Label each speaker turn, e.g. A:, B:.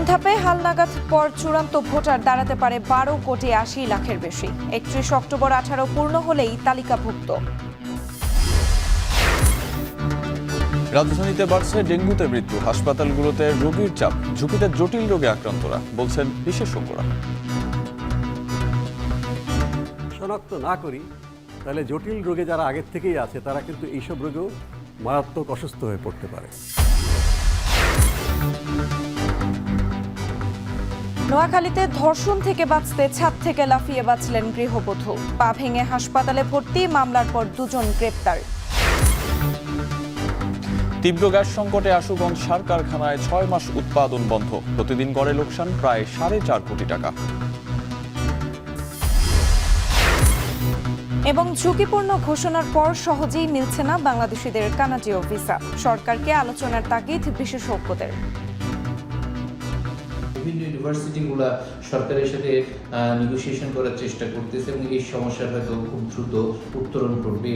A: ধাপে হালনাগাদ পর চূড়ান্ত ভোটার দাঁড়াতে পারে 12,80,00,000-এর বেশি। 31 অক্টোবর 18 পূর্ণ হলেই তালিকাভুক্ত।
B: রাজধানীতে বাড়ছে ডেঙ্গুতে মৃত্যু, হাসপাতালগুলোতে রোগীর চাপ, ঝুঁকিতে জটিল রোগে আক্রান্তরা, বলছেন বিশেষজ্ঞরা।
C: শনাক্ত না করি তাহলে জটিল রোগে যারা আগের থেকেই আছে তারা কিন্তু এইসব রোগেও মারাত্মক অসুস্থ হয়ে পড়তে পারে।
A: নোয়াখালীতে ধর্ষণ থেকে বাঁচতে ছাদ থেকে লাফিয়ে বাঁচলেন গৃহবধূ। পা ভেঙে হাসপাতালে ভর্তি, মামলার পর 2 জন গ্রেপ্তার।
B: তীব্র গ্যাস সংকটে আশুগঞ্জ সার কারখানায় 6 মাস উৎপাদন বন্ধ, প্রতিদিন গড়ে লোকসান প্রায় 4.5 কোটি টাকা।
A: এবং ঝুঁকিপূর্ণ ঘোষণার পর সহজেই মিলছে না বাংলাদেশিদের কানাডীয় ভিসা, সরকারকে আলোচনার তাগিদ বিশেষজ্ঞদের।
D: বিভিন্ন ইউনিভার্সিটিগুলো সরকারের সাথে নেগোসিয়েশন করার চেষ্টা করতেছে এবং এই সমস্যার হয়তো খুব দ্রুত উত্তরণ করবে।